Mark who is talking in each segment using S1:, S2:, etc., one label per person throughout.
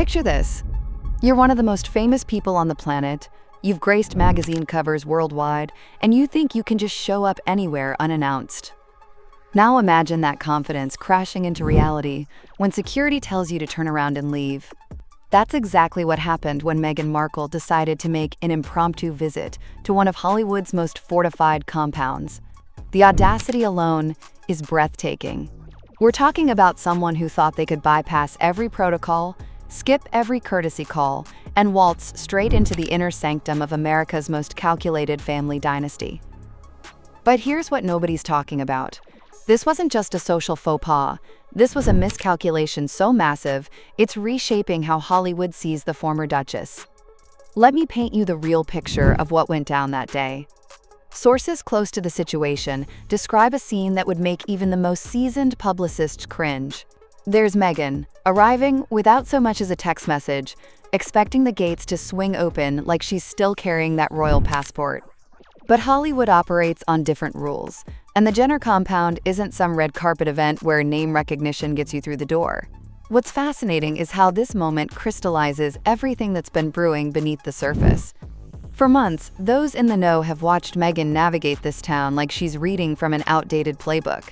S1: Picture this. You're one of the most famous people on the planet, you've graced magazine covers worldwide, and you think you can just show up anywhere unannounced. Now imagine that confidence crashing into reality when security tells you to turn around and leave. That's exactly what happened when Meghan Markle decided to make an impromptu visit to one of Hollywood's most fortified compounds. The audacity alone is breathtaking. We're talking about someone who thought they could bypass every protocol, skip every courtesy call, and waltz straight into the inner sanctum of America's most calculated family dynasty. But here's what nobody's talking about. This wasn't just a social faux pas. This was a miscalculation so massive, it's reshaping how Hollywood sees the former Duchess. Let me paint you the real picture of what went down that day. Sources close to the situation describe a scene that would make even the most seasoned publicists cringe. There's Meghan, arriving without so much as a text message, expecting the gates to swing open like she's still carrying that royal passport. But Hollywood operates on different rules, and the Jenner compound isn't some red carpet event where name recognition gets you through the door. What's fascinating is how this moment crystallizes everything that's been brewing beneath the surface. For months, those in the know have watched Meghan navigate this town like she's reading from an outdated playbook.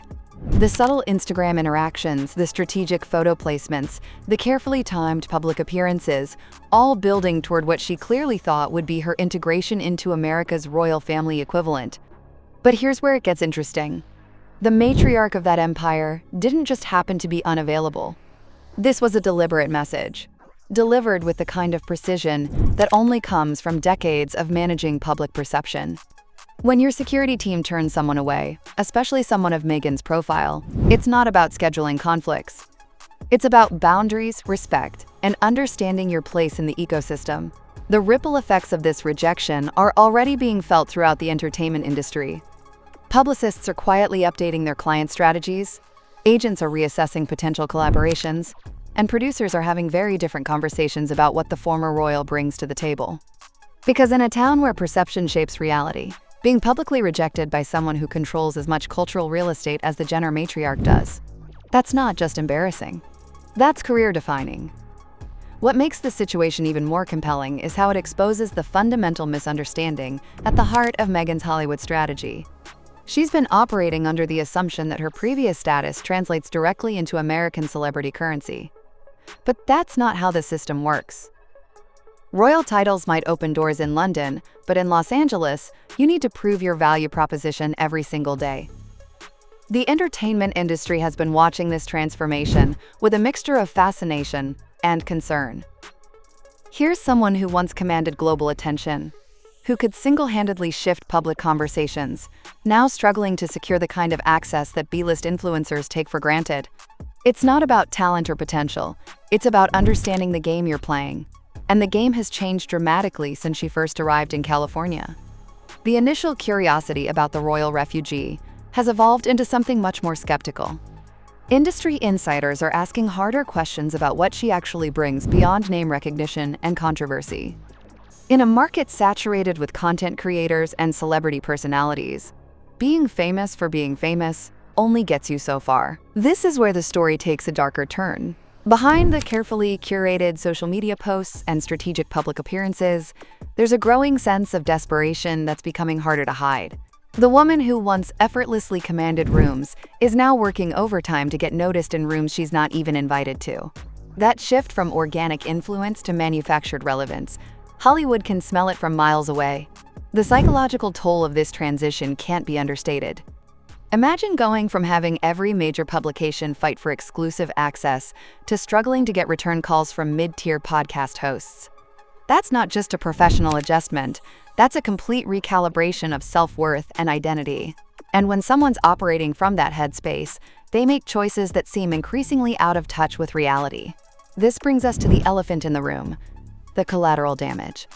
S1: The subtle Instagram interactions, the strategic photo placements, the carefully timed public appearances, all building toward what she clearly thought would be her integration into America's royal family equivalent. But here's where it gets interesting. The matriarch of that empire didn't just happen to be unavailable. This was a deliberate message, delivered with the kind of precision that only comes from decades of managing public perception. When your security team turns someone away, especially someone of Meghan's profile, it's not about scheduling conflicts. It's about boundaries, respect, and understanding your place in the ecosystem. The ripple effects of this rejection are already being felt throughout the entertainment industry. Publicists are quietly updating their client strategies, agents are reassessing potential collaborations, and producers are having very different conversations about what the former royal brings to the table. Because in a town where perception shapes reality, being publicly rejected by someone who controls as much cultural real estate as the Jenner matriarch does, that's not just embarrassing. That's career-defining. What makes this situation even more compelling is how it exposes the fundamental misunderstanding at the heart of Meghan's Hollywood strategy. She's been operating under the assumption that her previous status translates directly into American celebrity currency. But that's not how the system works. Royal titles might open doors in London, but in Los Angeles, you need to prove your value proposition every single day. The entertainment industry has been watching this transformation with a mixture of fascination and concern. Here's someone who once commanded global attention, who could single-handedly shift public conversations, now struggling to secure the kind of access that B-list influencers take for granted. It's not about talent or potential, it's about understanding the game you're playing. And the game has changed dramatically since she first arrived in California. The initial curiosity about the royal refugee has evolved into something much more skeptical. Industry insiders are asking harder questions about what she actually brings beyond name recognition and controversy. In a market saturated with content creators and celebrity personalities, being famous for being famous only gets you so far. This is where the story takes a darker turn. Behind the carefully curated social media posts and strategic public appearances, there's a growing sense of desperation that's becoming harder to hide. The woman who once effortlessly commanded rooms is now working overtime to get noticed in rooms she's not even invited to. That shift from organic influence to manufactured relevance, Hollywood can smell it from miles away. The psychological toll of this transition can't be understated. Imagine going from having every major publication fight for exclusive access to struggling to get return calls from mid-tier podcast hosts. That's not just a professional adjustment, that's a complete recalibration of self-worth and identity. And when someone's operating from that headspace, they make choices that seem increasingly out of touch with reality. This brings us to the elephant in the room, the collateral damage.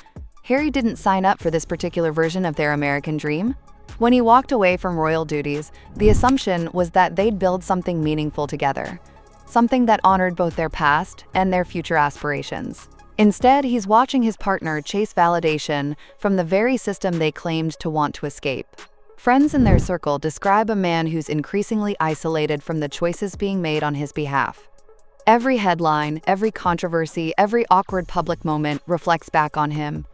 S1: Harry didn't sign up for this particular version of their American dream. When he walked away from royal duties, the assumption was that they'd build something meaningful together, something that honored both their past and their future aspirations. Instead, he's watching his partner chase validation from the very system they claimed to want to escape. Friends in their circle describe a man who's increasingly isolated from the choices being made on his behalf. Every headline, every controversy, every awkward public moment reflects back on him,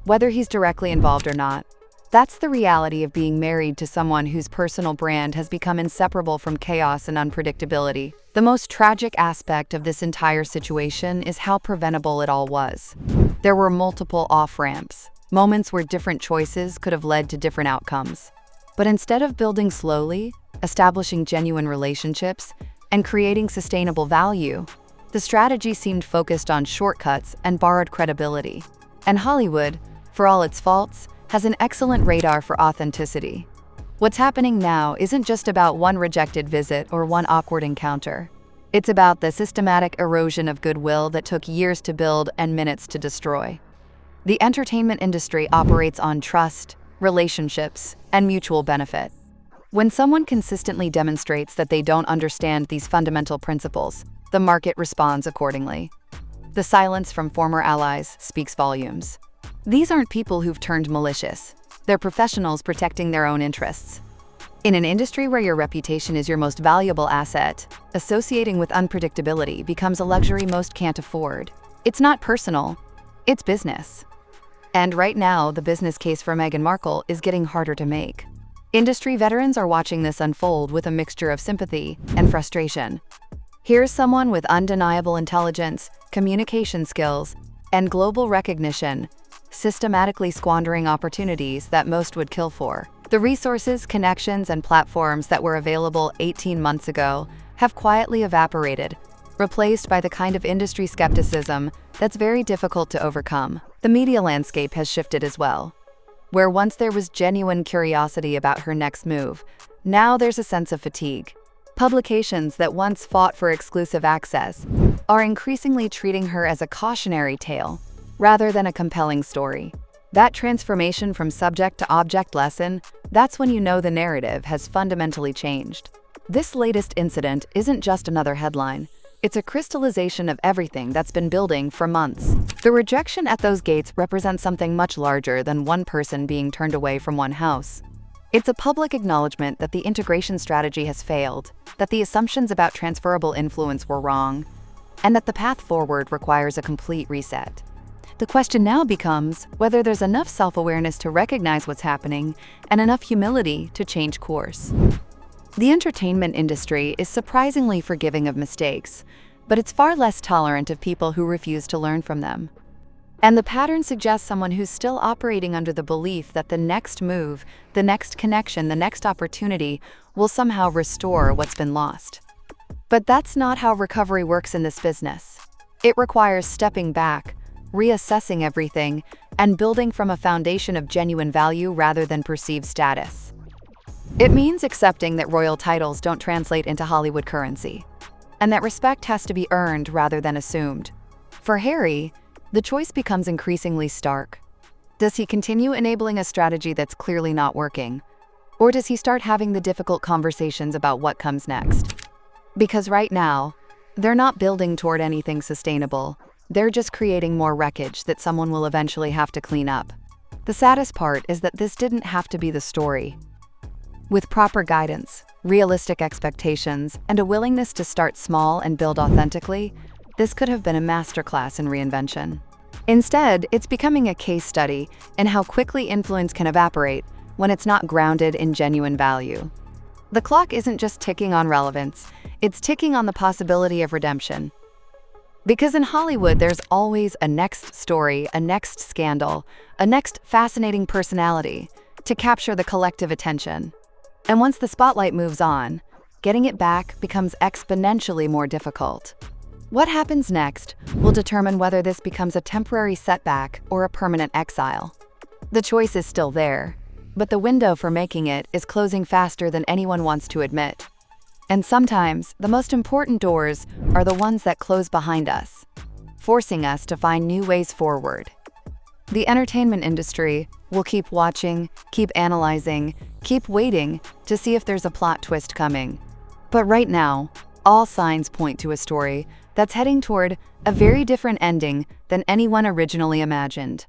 S1: whether he's directly involved or not. That's the reality of being married to someone whose personal brand has become inseparable from chaos and unpredictability. The most tragic aspect of this entire situation is how preventable it all was. There were multiple off-ramps, moments where different choices could have led to different outcomes. But instead of building slowly, establishing genuine relationships, and creating sustainable value, the strategy seemed focused on shortcuts and borrowed credibility. And Hollywood, for all its faults, has an excellent radar for authenticity. What's happening now isn't just about one rejected visit or one awkward encounter. It's about the systematic erosion of goodwill that took years to build and minutes to destroy. The entertainment industry operates on trust, relationships, and mutual benefit. When someone consistently demonstrates that they don't understand these fundamental principles, the market responds accordingly. The silence from former allies speaks volumes. These aren't people who've turned malicious. They're professionals protecting their own interests. In an industry where your reputation is your most valuable asset, associating with unpredictability becomes a luxury most can't afford. It's not personal, it's business. And right now, the business case for Meghan Markle is getting harder to make. Industry veterans are watching this unfold with a mixture of sympathy and frustration. Here's someone with undeniable intelligence, communication skills, and global recognition, systematically squandering opportunities that most would kill for. The resources, connections, and platforms that were available 18 months ago have quietly evaporated, replaced by the kind of industry skepticism that's very difficult to overcome. The media landscape has shifted as well. Where once there was genuine curiosity about her next move, now there's a sense of fatigue. Publications that once fought for exclusive access are increasingly treating her as a cautionary tale rather than a compelling story. That transformation from subject to object lesson, that's when you know the narrative has fundamentally changed. This latest incident isn't just another headline. It's a crystallization of everything that's been building for months. The rejection at those gates represents something much larger than one person being turned away from one house. It's a public acknowledgement that the integration strategy has failed, that the assumptions about transferable influence were wrong, and that the path forward requires a complete reset. The question now becomes whether there's enough self-awareness to recognize what's happening and enough humility to change course. The entertainment industry is surprisingly forgiving of mistakes, but it's far less tolerant of people who refuse to learn from them. And the pattern suggests someone who's still operating under the belief that the next move, the next connection, the next opportunity will somehow restore what's been lost. But that's not how recovery works in this business. It requires stepping back, reassessing everything, and building from a foundation of genuine value rather than perceived status. It means accepting that royal titles don't translate into Hollywood currency, and that respect has to be earned rather than assumed. For Harry, the choice becomes increasingly stark. Does he continue enabling a strategy that's clearly not working? Or does he start having the difficult conversations about what comes next? Because right now, they're not building toward anything sustainable. They're just creating more wreckage that someone will eventually have to clean up. The saddest part is that this didn't have to be the story. With proper guidance, realistic expectations, and a willingness to start small and build authentically, this could have been a masterclass in reinvention. Instead, it's becoming a case study in how quickly influence can evaporate when it's not grounded in genuine value. The clock isn't just ticking on relevance, it's ticking on the possibility of redemption. Because in Hollywood, there's always a next story, a next scandal, a next fascinating personality to capture the collective attention. And once the spotlight moves on, getting it back becomes exponentially more difficult. What happens next will determine whether this becomes a temporary setback or a permanent exile. The choice is still there, but the window for making it is closing faster than anyone wants to admit. And sometimes, the most important doors are the ones that close behind us, forcing us to find new ways forward. The entertainment industry will keep watching, keep analyzing, keep waiting to see if there's a plot twist coming. But right now, all signs point to a story that's heading toward a very different ending than anyone originally imagined.